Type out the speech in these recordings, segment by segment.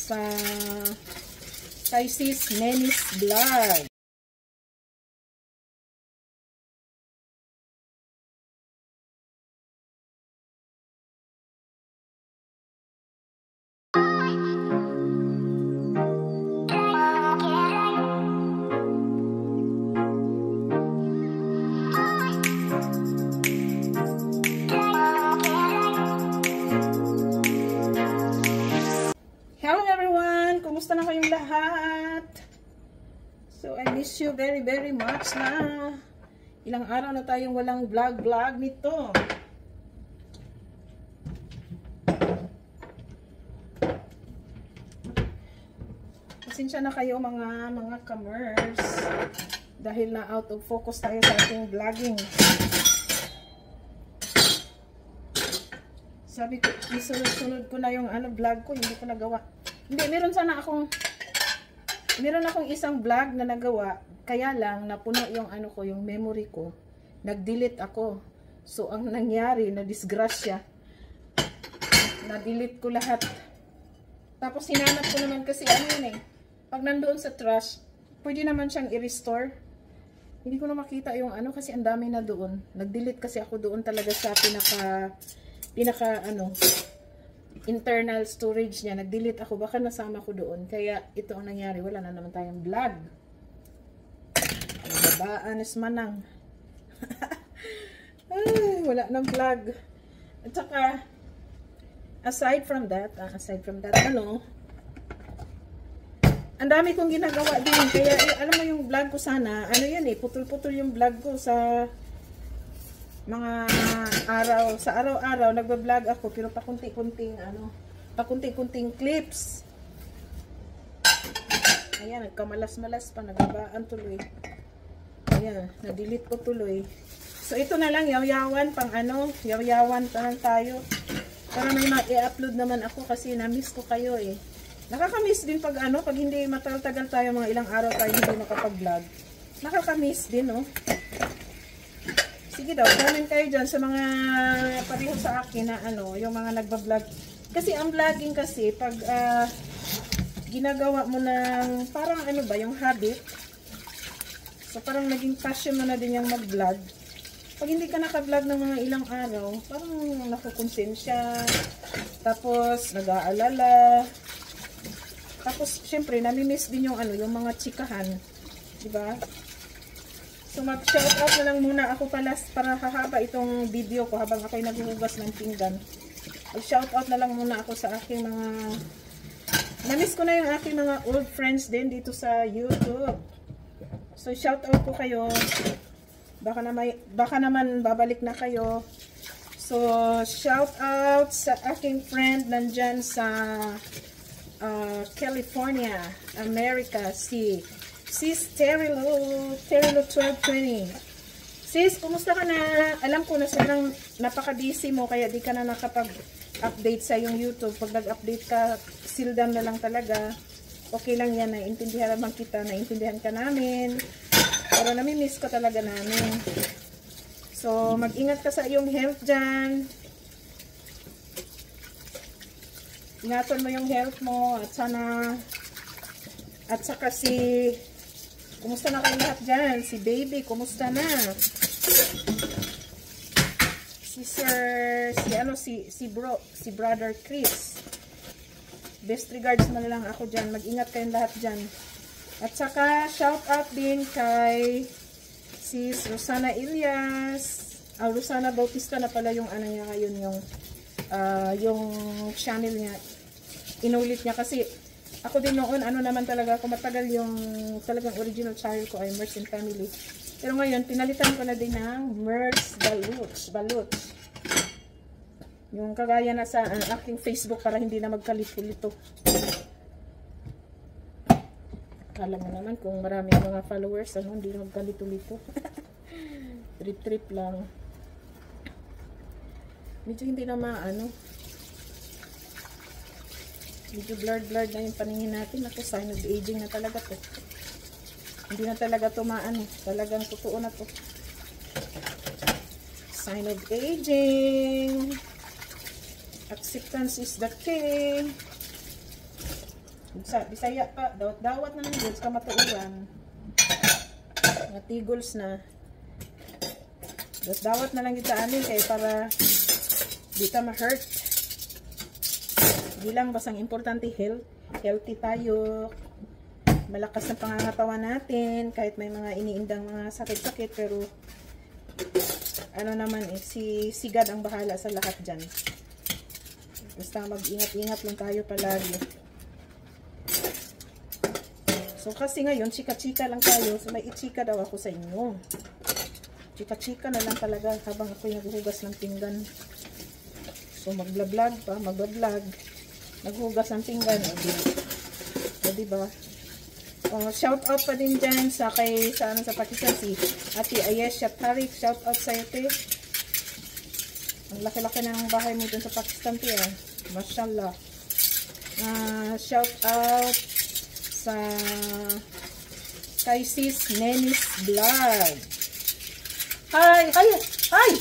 sa kay Sis Nenis Vlog. Hello everyone! Kumusta na kayong lahat? So, I miss you very much na. Ilang araw na tayong walang vlog nito. Pasensya na kayo mga kamers. Dahil na out of focus tayo sa ating vlogging. Sabi ko, isunod ko na yung vlog ko, hindi ko nagawa. Hindi, meron akong isang vlog na nagawa, kaya lang napuno yung yung memory ko. Nag-delete ako. So ang nangyari, na disgrasya. Na-delete ko lahat. Tapos hinanap ko naman kasi pag nandoon sa trash, pwede naman siyang i-restore. Hindi ko na makita yung kasi ang dami na doon. Nag-delete kasi ako doon talaga sa pinaka internal storage niya. Nag-delete ako, baka nasama ko doon. Kaya ito ang nangyari, wala na naman tayong vlog. Babaan is manang. Ay, wala nang vlog. At saka aside from that, ang dami kong ginagawa din. Kaya alam mo yung vlog ko sana, putol-putol yung vlog ko sa mga araw, sa araw-araw nagba-vlog ako, pero pakunti-kunting clips. Ayan, nagkamalas-malas pa, nagabaan tuloy. Ayan, na-delete ko tuloy. So ito na lang, yaw-yawan yaw-yawan pa lang tayo. Para may ma-i-upload naman ako kasi na-miss ko kayo eh. Nakaka-miss din pag pag hindi matagal-tagal tayo, mga ilang araw tayo hindi makapag-vlog. Nakaka-miss din, oh. Sige daw, comment kayo dyan sa mga pareho sa akin na yung mga nagbablog. Kasi ang vlogging kasi, pag ginagawa mo ng parang yung habit. So parang naging passion mo na din yung mag-vlog. Pag hindi ka naka-vlog ng mga ilang araw, parang nakukonsensya. Tapos nag-aalala. Tapos syempre, namimiss din yung yung mga chikahan. Diba? So mag-shoutout na lang muna ako para hahaba itong video ko habang ako'y naghuhugas ng pinggan. Mag-shoutout na lang muna ako sa aking mga... Namiss ko na yung aking mga old friends din dito sa YouTube. So shoutout ko kayo. Baka naman babalik na kayo. So shoutout sa aking friend nandyan sa California, America, Sis Terilo 1220. Sis, kumusta ka na? Alam ko na sobrang napaka-busy mo kaya di ka na nakapag-update sa yung YouTube. Pag nag-update ka, sildam na lang talaga. Okay lang yan, naiintindihan naman kita, naiintindihan ka namin. Pero nami-miss ko talaga namin. So, mag-ingat ka sa iyong health dyan. Ingatan mo yung health mo at saka kumusta na kayo lahat dyan? Si baby, kumusta na? Si brother Chris. Best regards mo na lang ako dyan. Mag-ingat kayong lahat dyan. At saka, shout out din kay Sis Rosana Ilias. Rosana Bautista na pala yung niya ngayon, yung channel niya. Inulit niya kasi ako din noon, naman talaga ako, matagal yung talagang original channel ko ay Merz and Family. Pero ngayon, pinalitan ko na din ng Merz Baluch. Yung kagaya na sa aking Facebook para hindi na magkalito-lito. Kala mo naman kung maraming mga followers, hindi na magkalito-lito. Trip-trip lang. Medyo hindi na medyo blurred na yung paningin natin. Ako, sign of aging na talaga to. Hindi na talaga to talagang totoo na to. Sign of aging. Acceptance is the key. Bisaya pa, dawat na lang sa kamatuuran. Mga tigols na. Dawat na lang kita amin kay para di ta ma-hurt. Di lang basang importante healthy tayo. Malakas na pangangatawan natin kahit may mga iniindang mga sakit-sakit, pero ano naman si God ang bahala sa lahat dyan. Basta mag-ingat-ingat lang tayo palagi. So kasi ngayon chika-chika lang tayo, so may ichika daw ako sa inyo. Chika-chika na lang talaga habang ako naghuhugas ng pinggan. So magblog pa, magbablog, naghugas ng pinggan, o diba? Shout out pa din dyan sa sa Pakistan, si Ate Ayesha Tariq. Shout out sa ite. Ang laki-laki na ng bahay mo dun sa Pakistan, te. Mashallah. Shout out sa kay Sis Nenis Vlog. Hi! Hi! Hi!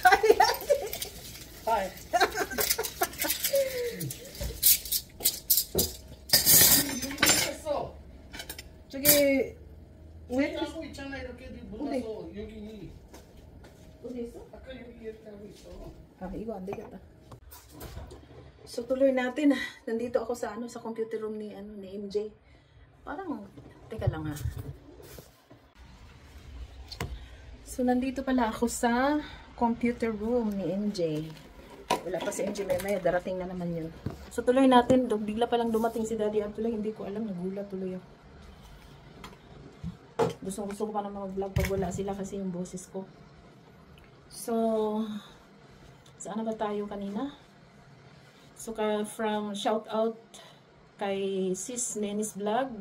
Hi! Hi! 저기 왜 하고 있잖아. 이렇게 몰라서 여기 어디 있어? 아까 여기 이렇게 하고 있어. Igo, 안 되겠다. So tuloy natin. Nandito ako sa sa computer room ni MJ. Parang teka lang ha. So nandito pala ako sa computer room ni MJ. Wala pa si MJ, may darating na naman yun. So tuloy natin. Bigla pa lang dumating si Daddy Abdullah. Hindi ko alam, nagulat tuloy ako. Gusto ko pa naman mag-vlog pag wala sila kasi yung boses ko. So, saan na ba tayo kanina? So, from shout out kay Sis Nenis Vlog,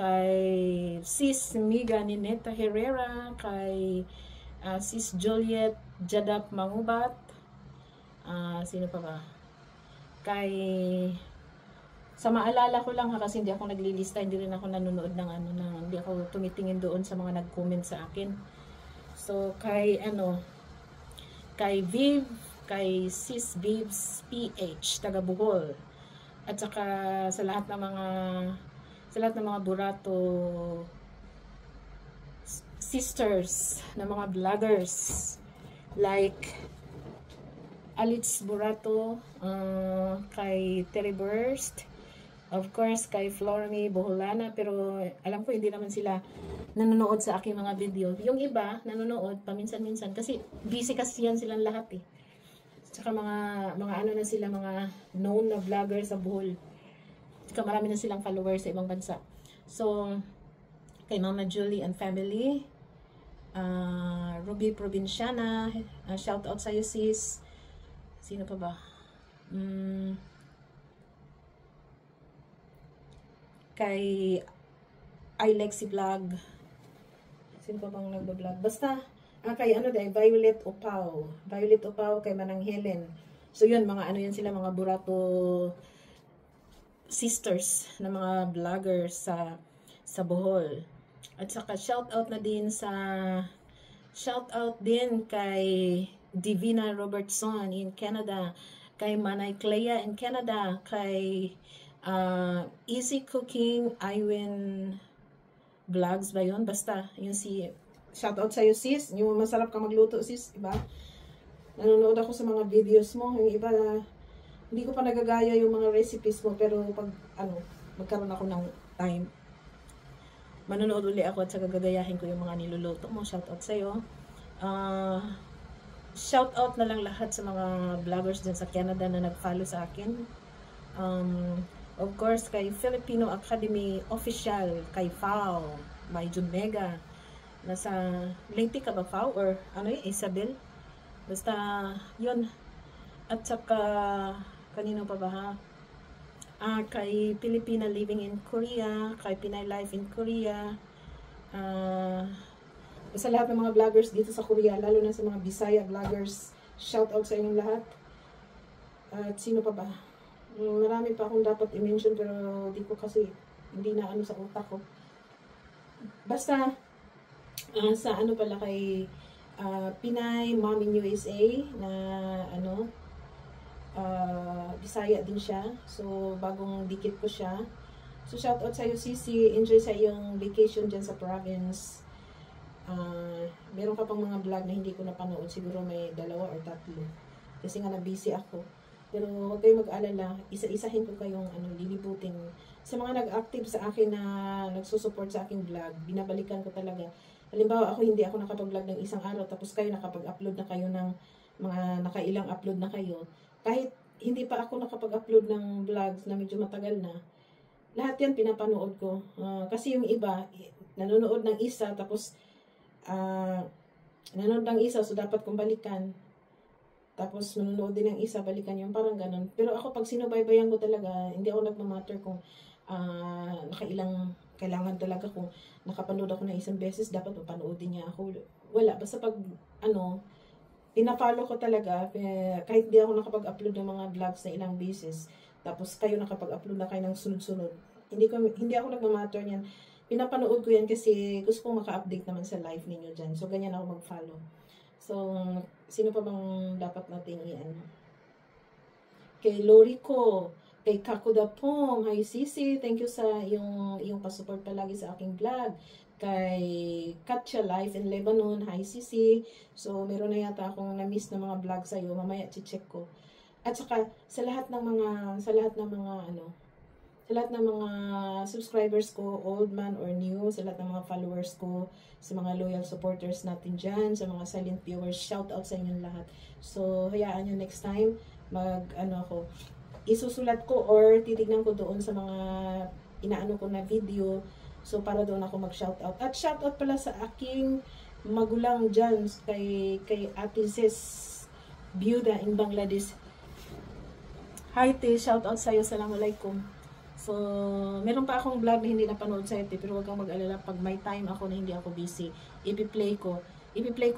kay Sis Miga Nineta Herrera, kay Sis Juliet Jadap Mangubat, sino pa ba? Kay sa maalala ko lang ha, kasi hindi ako naglilista, hindi rin ako nanonood ng hindi ako tumitingin doon sa mga nag-comment sa akin. So kay kay Viv, kay Sis Viv's PH taga Bohol, at saka sa lahat ng mga Burato sisters na mga vloggers like Alitz Burato, kay Terry Burst, of course, kay Flormy Boholana, pero alam ko hindi naman sila nanonood sa aking mga video. Yung iba, nanonood paminsan-minsan kasi busy kasi yan silang lahat eh. Tsaka mga na sila, mga known na vlogger sa Bohol. Tsaka marami na silang followers sa ibang bansa. So, kay Mama Julie and family, Ruby Provinciana, shout out sa iyo sis. Sino pa ba? Kay iLexi Vlog. Sino pa bang nagba-vlog? Basta, kay Violet Opaw. Violet Opaw, kay Manang Helen. So yun, mga yan sila, mga Burato sisters na mga vloggers sa Bohol. At saka shout out din kay Divina Robertson in Canada, kay Manay Clea in Canada, kay Easy Cooking Iwin Vlogs ba yun? Basta, yun shout out sa'yo sis, yung masarap ka magluto sis, diba? Nanonood ako sa mga videos mo, yung iba, hindi ko pa nagagaya yung mga recipes mo, pero pag, magkaroon ako ng time, manonood uli ako at saka gagayahin ko yung mga niluluto mo. Shout out sa'yo. Shout out na lang lahat sa mga vloggers dyan sa Canada na nag-follow sa akin. Of course, kay Filipino Academy Official, kay Fao, may Jumega, nasa Lenti ka ba Fao? Or Isabel? Basta, yun. At saka, kanino pa ba ha? Kay Filipina Living in Korea, kay Pinay Life in Korea, sa lahat ng mga vloggers dito sa Korea, lalo na sa mga Bisaya vloggers, shout out sa inyong lahat. At sino pa ba? Marami pa akong dapat i-mention pero di ko kasi, hindi na sa utak ko. Basta, sa pala kay Pinay Mom in USA na Bisaya din siya. So, bagong dikit ko siya. So, shoutout sa'yo, Sisi. Enjoy sa iyong vacation dyan sa province. Meron ka pang mga vlog na hindi ko napanood. Siguro may 2 or 3. Kasi nga na-busy ako. Pero huwag kayong mag-alala. Isa-isahin ko kayong lilibutin. Sa mga nag-active sa akin na nagsusupport sa aking vlog, binabalikan ko talaga. Halimbawa, hindi ako nakapag-vlog ng isang araw, tapos kayo nakapag-upload na kayo ng mga nakailang upload na kayo. Kahit hindi pa ako nakapag-upload ng vlogs na medyo matagal na, lahat yan pinapanood ko. Kasi yung iba, nanonood ng isa, tapos nanonood ng isa, so dapat kong balikan. Tapos nanonood din ng isa, balikan yung parang ganun. Pero ako, pag sinubaybayan ko talaga, hindi ako nagmamatter kung nakailang kailangan talaga kung nakapanood ako ng isang beses, dapat mapanoodin niya ako. Wala, basta pag pinafollow ko talaga, kahit di ako nakapag-upload ng mga vlogs na ilang beses, tapos kayo nakapag-upload na kayo ng sunod-sunod, hindi ako nagmamatter niyan. Pinapanood ko yan kasi gusto kong maka-update naman sa live ninyo dyan. So, ganyan ako mag-follow. So, sino pa bang dapat natin i-ano? Kay Lorico, kay Kakudapong, hi Sisi, thank you sa yung pasupport palagi sa aking vlog. Kay Katya Life in Lebanon, hi Sisi. So, meron na yata akong na-miss na mga vlog sa'yo, mamaya check ko. At saka, sa lahat ng mga subscribers ko, old man or new, sa lahat ng mga followers ko, sa mga loyal supporters natin dyan, sa mga silent viewers, shout out sa inyong lahat. So, hayaan nyo next time, isusulat ko or titignan ko doon sa mga inaano ko na video. So, para doon ako mag-shoutout. At shoutout pala sa aking magulang dyan, kay Ate Sis Biuda in Bangladesh. Hi, Te. Shoutout sa'yo. Assalamualaikum. So, meron pa akong vlog na hindi napanood sa'yo, Te. Pero huwag kang mag-alala. Pag may time ako na hindi ako busy, ipi-play ko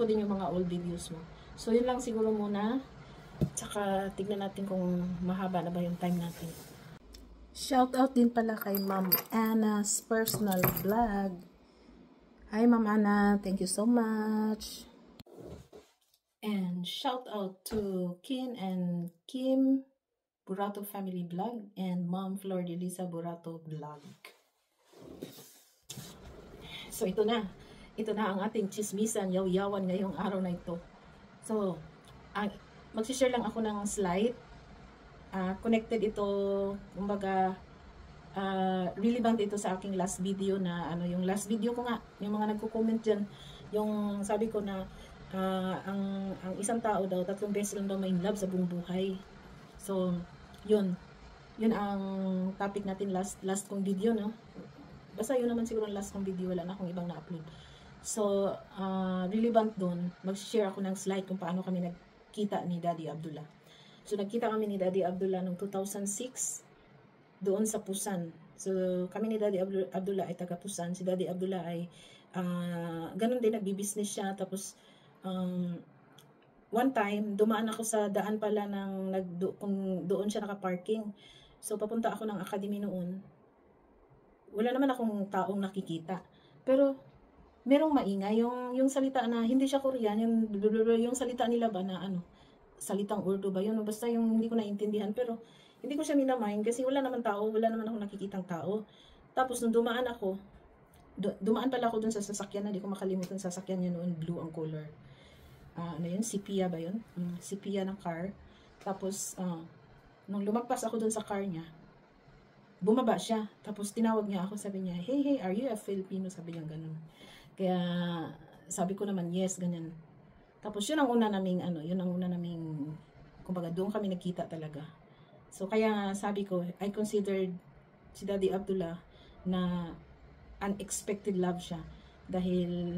din yung mga old videos mo. So, yun lang siguro muna. Tsaka, tignan natin kung mahaba na ba yung time natin. Shoutout din pala kay Ma'am Anna's personal vlog. Hi, Ma'am Anna. Thank you so much. And shoutout to Kin and Kim Burato Family Vlog and Ma'am Flor de Lisa Burato Vlog. So, ito na. Ito na ang ating chismisan, yaw-yawan ngayong araw na ito. So, magsishare lang ako ng slide. Connected ito, kumbaga, relevant ito sa aking last video na, yung last video ko nga, yung mga nagko-comment dyan, yung sabi ko na, ang isang tao daw, 3 beses lang daw may love sa buong buhay. So, yun ang topic natin last kong video, no? Basta yun naman siguro ang last kong video, wala na akong ibang na-upload. So, relevant dun, mag-share ako ng slide kung paano kami nagkita ni Daddy Abdullah. So, nagkita kami ni Daddy Abdullah noong 2006 doon sa Pusan. So, kami ni Daddy Abdullah ay taga Pusan. Si Daddy Abdullah ay ganun din, nagbi-business siya. Tapos, one time, dumaan ako sa daan pala kung doon siya nakaparking. So, papunta ako ng academy noon. Wala naman akong taong nakikita. Pero, merong maingay. Yung salita na, hindi siya Korean, yung salita nila ba na salitang Urdu ba yun? Basta yung hindi ko naintindihan, pero hindi ko siya minamain kasi wala naman ako nakikitang tao. Tapos nung dumaan pala ako dun sa sasakyan, hindi ko makalimutan sa sasakyan niya noon, blue ang color. Sepia ba yun? Sepia ng car. Tapos, nung lumagpas ako dun sa car niya, bumaba siya. Tapos tinawag niya ako, sabi niya, hey, are you a Filipino? Sabi niya ganun. Kaya, sabi ko naman, yes, ganyan. Tapos yun ang una naming kumbaga doon kami nagkita talaga. So kaya sabi ko, I considered si Daddy Abdullah na unexpected love siya dahil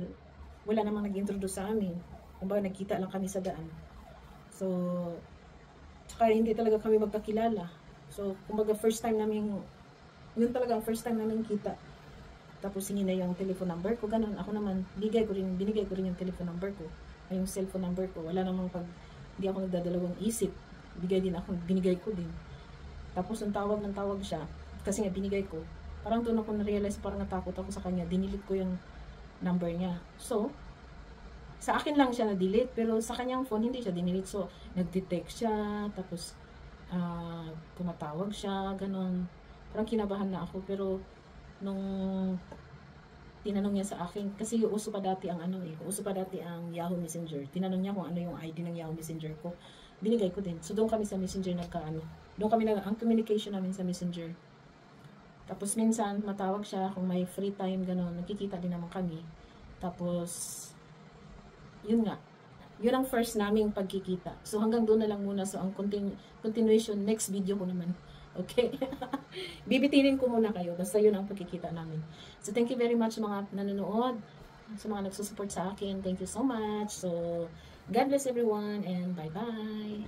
wala namang nag-introduce sa amin. Kumbaga nagkita lang kami sa daan. So tsaka hindi talaga kami magkakilala. So kumbaga yun talaga ang first time namin kita. Tapos hingin na yung telephone number ko, ganun. Ako naman, binigay ko rin yung telephone number ko. Ay, yung cellphone number ko. Wala namang hindi ako nagdadalawang isip. Binigay ko din. Tapos, ang tawag siya. Kasi nga, binigay ko. Parang doon ako na-realize, parang natakot ako sa kanya. Dinilit ko yung number niya. So, sa akin lang siya na-delete. Pero sa kanyang phone, hindi siya dinilit. So, nag-detect siya. Tapos, tumatawag siya, ganon. Parang kinabahan na ako, pero nung tinanong niya sa akin, kasi uso pa dati ang uso pa dati ang Yahoo Messenger. Tinanong niya kung ano yung ID ng Yahoo Messenger ko. Binigay ko din. So doon kami sa Messenger doon kami ang communication namin sa Messenger. Tapos minsan matawag siya kung may free time ganon, nakikita din naman kami. Tapos yun nga. Yun ang first naming pagkikita. So hanggang doon na lang muna. So ang continuation next video ko naman. Okay? Bibitinin ko muna kayo. Basta yun ang pagkikita namin. So, thank you very much mga nanonood. Sa mga nagsusupport sa akin. Thank you so much. So, God bless everyone and bye-bye.